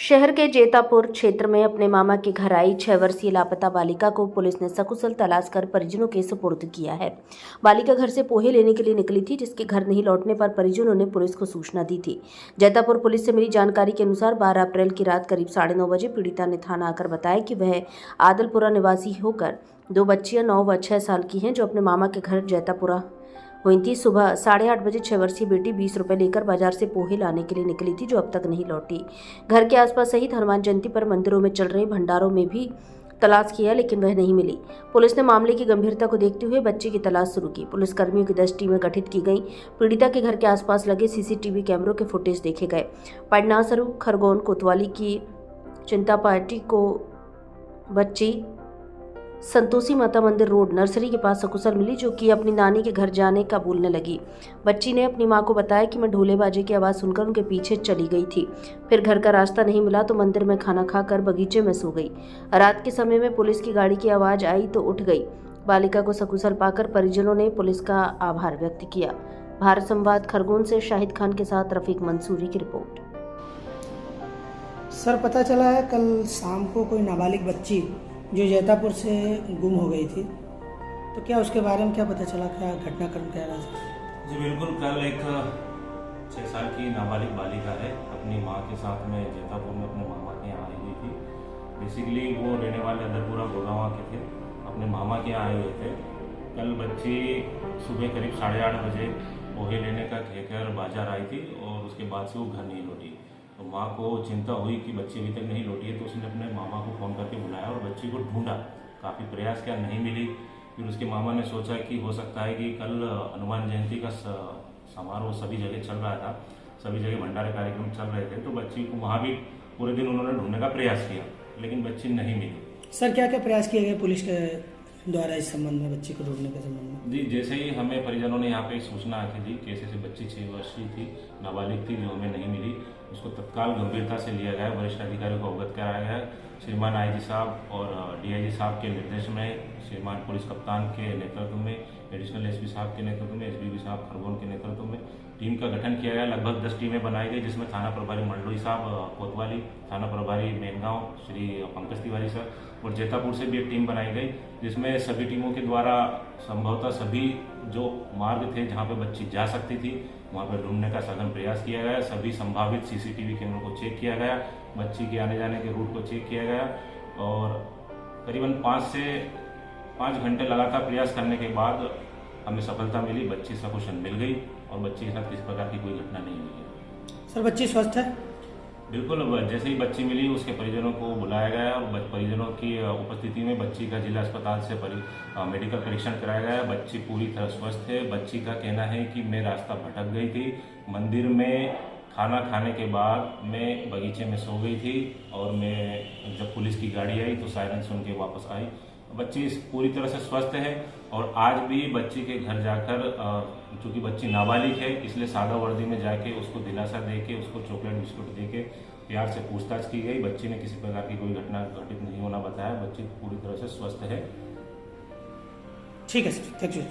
शहर के जेतापुर क्षेत्र में अपने मामा के घर आई 6 वर्षीय लापता बालिका को पुलिस ने सकुशल तलाश कर परिजनों के सुपुर्द किया है। बालिका घर से पोहे लेने के लिए निकली थी, जिसके घर नहीं लौटने पर परिजनों ने पुलिस को सूचना दी थी। जेतापुर पुलिस से मिली जानकारी के अनुसार 12 अप्रैल की रात करीब 9:30 बजे पीड़िता ने थाना आकर बताया कि वह आदलपुरा निवासी होकर 2 बच्चियां 9 व 6 साल की हैं, जो अपने मामा के घर जेतापुरा हुई थी। सुबह 8:30 बजे 6 वर्षीय बेटी 20 रुपए लेकर बाजार से पोहे लाने के लिए निकली थी, जो अब तक नहीं लौटी। घर के आसपास सहित हनुमान जयंती पर मंदिरों में चल रहे भंडारों में भी तलाश किया, लेकिन वह नहीं मिली। पुलिस ने मामले की गंभीरता को देखते हुए बच्ची की तलाश शुरू की। पुलिस कर्मियों की 10 टीमें गठित की गईं। पीड़िता के घर के आसपास लगे सीसीटीवी कैमरों के फुटेज देखे गए। पटना सरू खरगोन कोतवाली की चिंता पार्टी को बच्ची संतोषी माता मंदिर रोड नर्सरी के पास सकुशल मिली, जो कि अपनी नानी के घर जाने का बोलने लगी। बच्ची ने अपनी मां को बताया कि मैं ढोले बाजे की आवाज़ सुनकर उनके पीछे चली गई थी। फिर घर का रास्ता नहीं मिला तो मंदिर में खाना खाकर बगीचे में सो गई। रात के समय में पुलिस की गाड़ी की आवाज़ आई तो उठ गई। बालिका को सकुशल पाकर परिजनों ने पुलिस का आभार व्यक्त किया। भारत संवाद खरगोन से शाहिद खान के साथ रफीक मंसूरी की रिपोर्ट। सर, पता चला है कल शाम को कोई नाबालिग बच्ची जो जैतापुर से गुम हो गई थी, तो क्या उसके बारे में क्या पता चला, क्या घटनाक्रम क्या रहा? जी बिल्कुल, कल एक 6 साल की नाबालिग बालिका है अपनी माँ के साथ में जैतापुर में अपने मामा के यहाँ आई हुई थी। बेसिकली वो रहने वाले अदरपुरा गोगावा के थे, अपने मामा के यहाँ आए हुए थे। कल बच्ची सुबह करीब 8:30 बजे पोहे लेने का कहकर बाजार आई थी और उसके बाद से वो घर नहीं लौटी। तो माँ को चिंता हुई कि बच्ची अभी तक नहीं लौटी है, तो उसने अपने मामा को फ़ोन करके बुलाया और बच्ची को ढूंढा। काफ़ी प्रयास किया, नहीं मिली। फिर उसके मामा ने सोचा कि हो सकता है कि कल हनुमान जयंती का समारोह सभी जगह चल रहा था, सभी जगह भंडारे कार्यक्रम चल रहे थे, तो बच्ची को वहाँ भी पूरे दिन उन्होंने ढूंढने का प्रयास किया, लेकिन बच्ची नहीं मिली। सर, क्या क्या प्रयास किए गए पुलिस के द्वारा इस संबंध में, बच्ची को ढूंढने के संबंध में? जी, जैसे ही हमें परिजनों ने यहाँ पे एक सूचना आती थी कि ऐसे बच्ची 6 वर्षीय थी, नाबालिग थी, जो हमें नहीं मिली, उसको तत्काल गंभीरता से लिया गया, वरिष्ठ अधिकारियों को अवगत कराया गया। श्रीमान आईजी साहब और डीआईजी साहब के निर्देश में, श्रीमान पुलिस कप्तान के नेतृत्व में, एडिशनल एसपी साहब के नेतृत्व में, एसपी साहब खरगोन के नेतृत्व में टीम का गठन किया गया। लगभग 10 टीमें बनाई गई, जिसमें थाना प्रभारी मंडलोई साहब कोतवाली, थाना प्रभारी मेनगांव श्री पंकज तिवारी सर और जेतापुर से भी एक टीम बनाई गई, जिसमें सभी टीमों के द्वारा संभवतः सभी जो मार्ग थे जहां पे बच्ची जा सकती थी वहां पर ढूंढने का सघन प्रयास किया गया। सभी संभावित सीसीटीवी कैमरों को चेक किया गया, बच्ची के आने जाने के रूट को चेक किया गया और करीबन 5 से 5 घंटे लगातार प्रयास करने के बाद हमें सफलता मिली। बच्ची सकुशल मिल गई और बच्ची के साथ किसी प्रकार की कोई घटना नहीं हुई है। सर, बच्ची स्वस्थ है? बिल्कुल, जैसे ही बच्ची मिली उसके परिजनों को बुलाया गया और परिजनों की उपस्थिति में बच्ची का जिला अस्पताल से मेडिकल परीक्षण कराया गया। बच्ची पूरी तरह स्वस्थ है। बच्ची का कहना है कि मैं रास्ता भटक गई थी, मंदिर में खाना खाने के बाद मैं बगीचे में सो गई थी और मैं जब पुलिस की गाड़ी आई तो सायरन सुन के वापस आई। बच्ची पूरी तरह से स्वस्थ है और आज भी बच्ची के घर जाकर, चूँकि बच्ची नाबालिग है इसलिए सादा वर्दी में जाके उसको दिलासा दे के, उसको चॉकलेट बिस्कुट दे के प्यार से पूछताछ की गई। बच्ची ने किसी प्रकार की कोई घटना घटित नहीं होना बताया। बच्ची पूरी तरह से स्वस्थ है। ठीक है सर, थैंक यू।